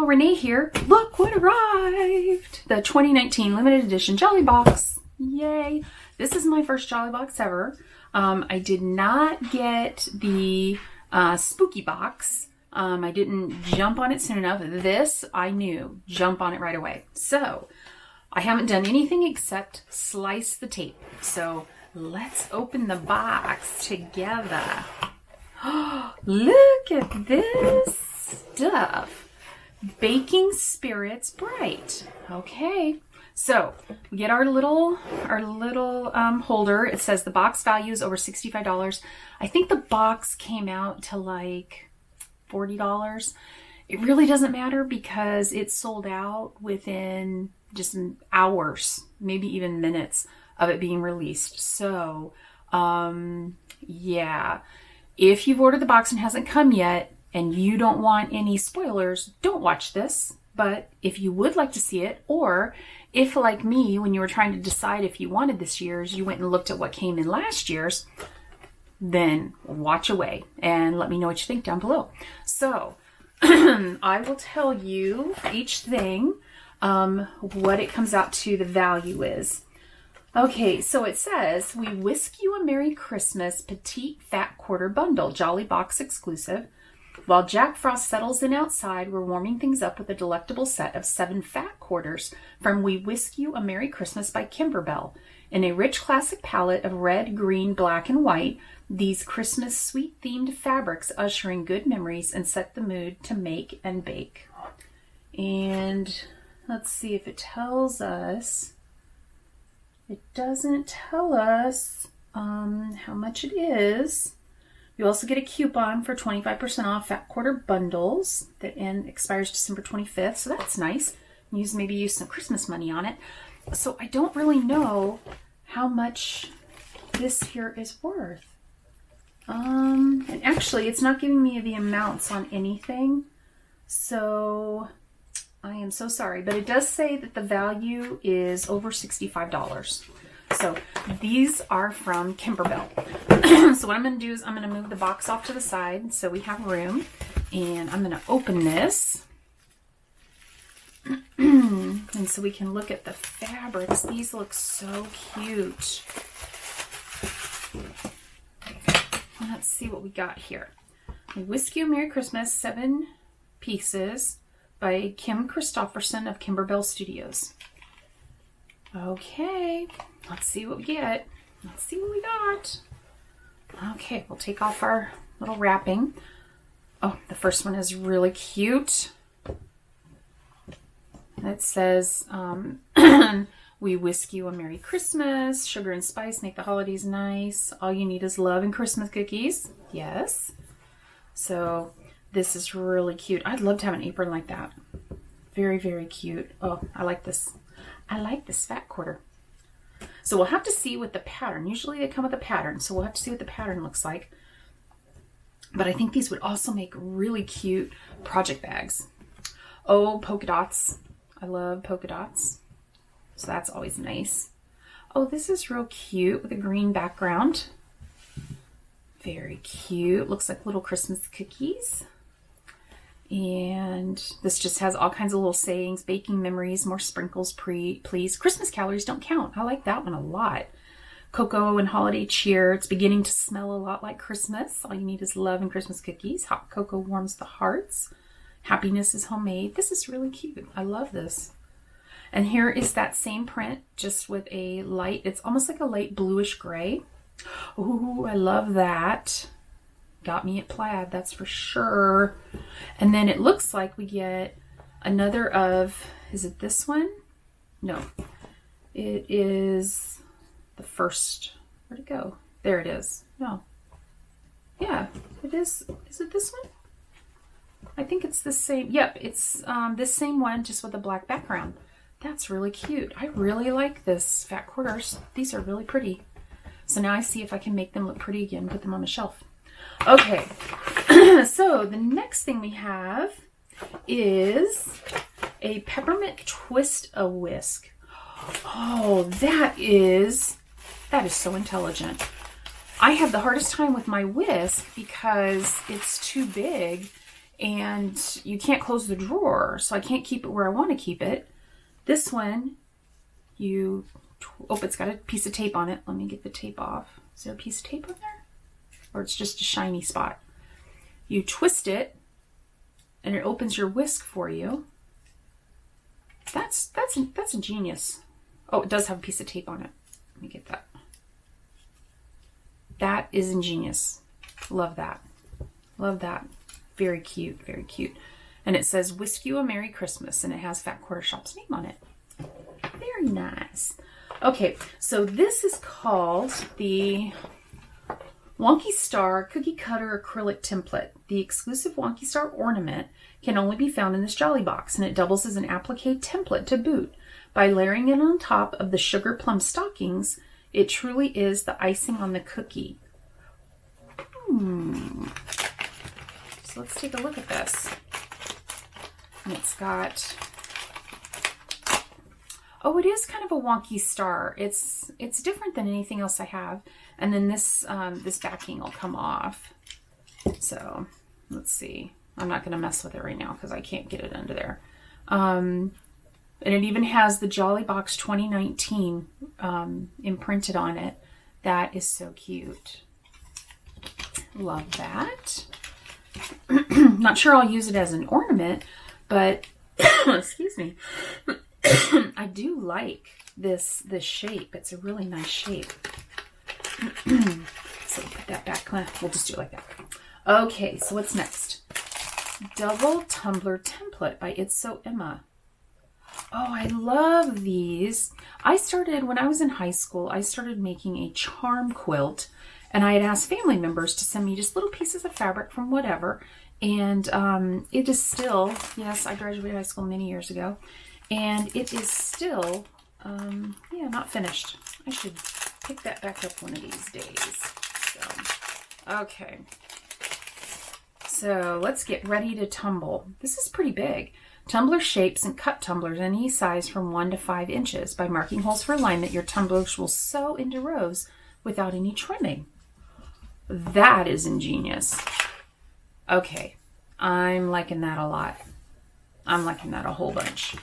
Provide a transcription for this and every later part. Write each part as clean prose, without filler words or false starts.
y'all, Renee here. Look what arrived! The 2019 limited edition Jolly Box. Yay! This is my first Jolly Box ever. I did not get the spooky box. I didn't jump on it soon enough. This, I knew. Jump on it right away. So, I haven't done anything except slice the tape. So, let's open the box together. Look at this stuff. Baking Spirits Bright. Okay. So, we get our little holder. It says the box value is over $65. I think the box came out to like $40. It really doesn't matter because it sold out within just hours, maybe even minutes of it being released. So, yeah. If you've ordered the box and hasn't come yet and you don't want any spoilers, don't watch this. But if you would like to see it, or if like me, when you were trying to decide if you wanted this year's, you went and looked at what came in last year's, then watch away and let me know what you think down below. So I will tell you for each thing what it comes out to, the value is. Okay, so it says, we whisk you a Merry Christmas Petite Fat Quarter Bundle, Jolly Box exclusive. While Jack Frost settles in outside, we're warming things up with a delectable set of 7 fat quarters from We Whisk You a Merry Christmas by Kimberbell. In a rich classic palette of red, green, black, and white, these Christmas sweet-themed fabrics usher in good memories and set the mood to make and bake. And let's see if it tells us. It doesn't tell us how much it is. You also get a coupon for 25% off Fat Quarter bundles that expires December 25th. So that's nice. Maybe use some Christmas money on it. So I don't really know how much this here is worth. And actually, it's not giving me the amounts on anything. So I am so sorry, but it does say that the value is over $65. So these are from Kimberbell. So what I'm going to do is I'm going to move the box off to the side so we have room. And I'm going to open this. And so we can look at the fabrics. These look so cute. Let's see what we got here. We Whisk You a Merry Christmas, 7 pieces by Kim Christopherson of Kimberbell Studios. Okay, let's see what we get. Let's see what we got. Okay, we'll take off our little wrapping. Oh, the first one is really cute. It says, we whisk you a Merry Christmas. Sugar and spice make the holidays nice. All you need is love and Christmas cookies. Yes. So this is really cute. I'd love to have an apron like that. Very, very cute. Oh, I like this. I like this fat quarter. So we'll have to see what the pattern. Usually they come with a pattern, so we'll have to see what the pattern looks like. But I think these would also make really cute project bags. Oh, polka dots. I love polka dots. So that's always nice. Oh, this is real cute with a green background. Very cute. Looks like little Christmas cookies. And this just has all kinds of little sayings. Baking memories, more sprinkles, please. Christmas calories don't count. I like that one a lot. Cocoa and holiday cheer. It's beginning to smell a lot like Christmas. All you need is love and Christmas cookies. Hot cocoa warms the hearts. Happiness is homemade. This is really cute. I love this. And here is that same print, just with a light, it's almost like a light bluish gray. Ooh, I love that. Got me at plaid, that's for sure. And then it looks like we get another of, is it this one? No, it is the first. Where'd it go? There it is. No. Yeah, it is. Is it this one? I think it's the same. Yep, it's this same one, just with a black background. That's really cute. I really like this fat quarters. These are really pretty. So now I see if I can make them look pretty again, put them on the shelf. Okay, so the next thing we have is a Peppermint Twist a Whisk. Oh, that is so intelligent. I have the hardest time with my whisk because it's too big and you can't close the drawer, so I can't keep it where I want to keep it. This one, it's got a piece of tape on it. Let me get the tape off. Is there a piece of tape on there? Or it's just a shiny spot. You twist it, and it opens your whisk for you. That's ingenious. Oh, it does have a piece of tape on it. Let me get that. That is ingenious. Love that. Love that. Very cute, very cute. And it says, "Whisk you a Merry Christmas," and it has Fat Quarter Shop's name on it. Very nice. Okay, so this is called the Wonky Star Cookie Cutter Acrylic Template. The exclusive Wonky Star ornament can only be found in this Jolly Box, and it doubles as an applique template to boot. By layering it on top of the sugar plum stockings, it truly is the icing on the cookie. So let's take a look at this. And it's got, oh, it is kind of a wonky star. It's different than anything else I have. And then this this backing will come off. So let's see. I'm not going to mess with it right now because I can't get it under there. And it even has the Jolly Box 2019 imprinted on it. That is so cute. Love that. Not sure I'll use it as an ornament, but excuse me. I do like this shape. It's a really nice shape. So put that back. We'll just do it like that. Okay, so what's next? Double Tumbler Template by It's So Emma. Oh, I love these. When I was in high school, I started making a charm quilt, and I had asked family members to send me just little pieces of fabric from whatever. And it is still, yes, I graduated high school many years ago, and it is still, not finished. I should pick that back up one of these days. So, okay. So let's get ready to tumble. This is pretty big. Tumbler shapes and cut tumblers any size from 1 to 5 inches. By marking holes for alignment, your tumblers will sew into rows without any trimming. That is ingenious. Okay, I'm liking that a lot. I'm liking that a whole bunch.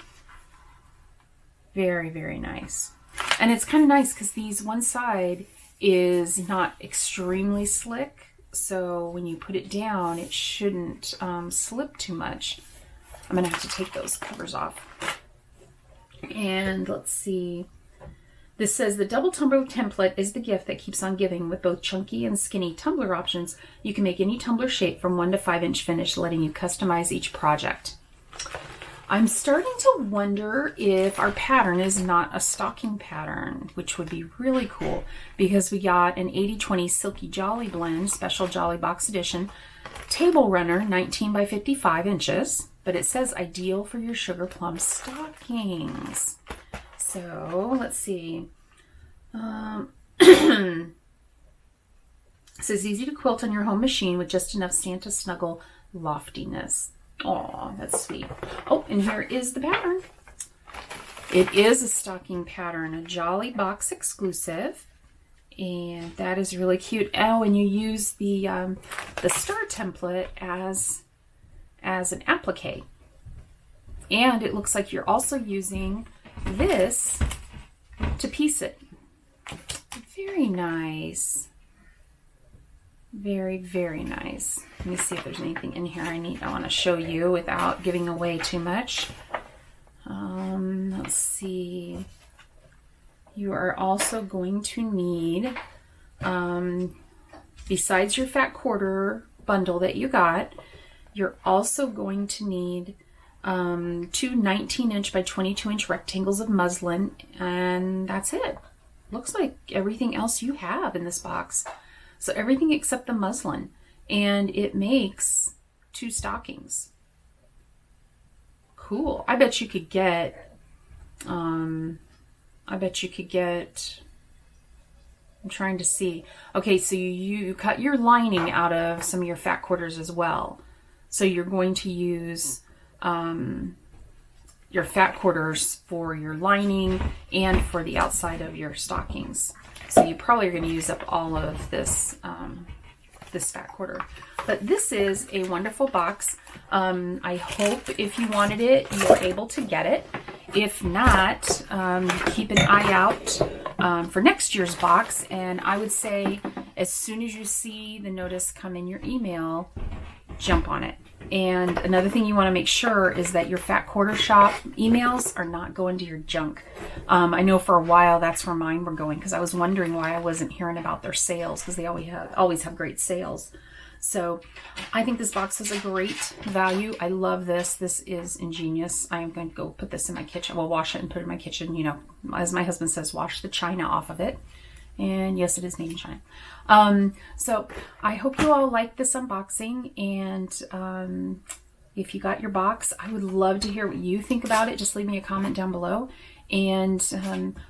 Very, very nice. And it's kind of nice because one side is not extremely slick. So when you put it down, it shouldn't slip too much. I'm going to have to take those covers off. And let's see. This says the double tumbler template is the gift that keeps on giving. With both chunky and skinny tumbler options, you can make any tumbler shape from 1 to 5 inch finish, letting you customize each project. I'm starting to wonder if our pattern is not a stocking pattern, which would be really cool because we got an 80/20 Silky Jolly Blend Special Jolly Box Edition Table Runner 19 by 55 inches, but it says ideal for your sugar plum stockings. So let's see. It says easy to quilt on your home machine with just enough Santa snuggle loftiness. Oh, that's sweet. Oh, and here is the pattern. It is a stocking pattern, a Jolly Box exclusive, and that is really cute. Oh, and you use the star template as an applique, and it looks like you're also using this to piece it. Very nice. Very, very nice. Let me see if there's anything in here I want to show you without giving away too much. Let's see. You are also going to need, besides your fat quarter bundle that you got, you're also going to need 2 19-inch by 22-inch rectangles of muslin, and that's it. Looks like everything else you have in this box. So everything except the muslin, and it makes 2 stockings. Cool. I bet you could get, I'm trying to see. Okay, so you cut your lining out of some of your fat quarters as well. So you're going to use your fat quarters for your lining and for the outside of your stockings. So you probably are going to use up all of this love this fat quarter. But this is a wonderful box. I hope if you wanted it, you're able to get it. If not, keep an eye out for next year's box. And I would say as soon as you see the notice come in your email, jump on it. And another thing you want to make sure is that your Fat Quarter Shop emails are not going to your junk. I know for a while that's where mine were going, because I was wondering why I wasn't hearing about their sales, because they always have great sales. So I think this box is a great value. I love this. This is ingenious. I am going to go put this in my kitchen. Well, wash it and put it in my kitchen. You know, as my husband says, wash the china off of it. And yes, it is made in China. So I hope you all like this unboxing. And if you got your box, I would love to hear what you think about it. Just leave me a comment down below. And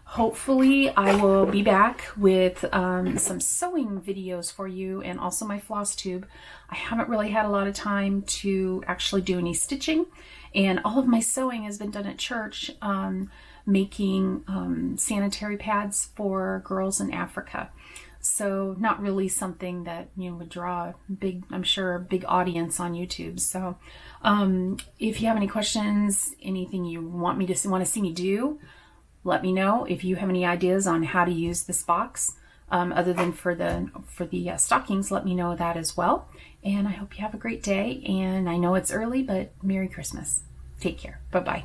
hopefully I will be back with some sewing videos for you, and also my floss tube. I haven't really had a lot of time to actually do any stitching, and all of my sewing has been done at church, making sanitary pads for girls in Africa. So not really something that, you know, would draw big, I'm sure, big audience on YouTube. So if you have any questions, anything you want to see me do, let me know. If you have any ideas on how to use this box, other than for the stockings, let me know that as well. And I hope you have a great day. And I know it's early, but Merry Christmas. Take care. Bye-bye.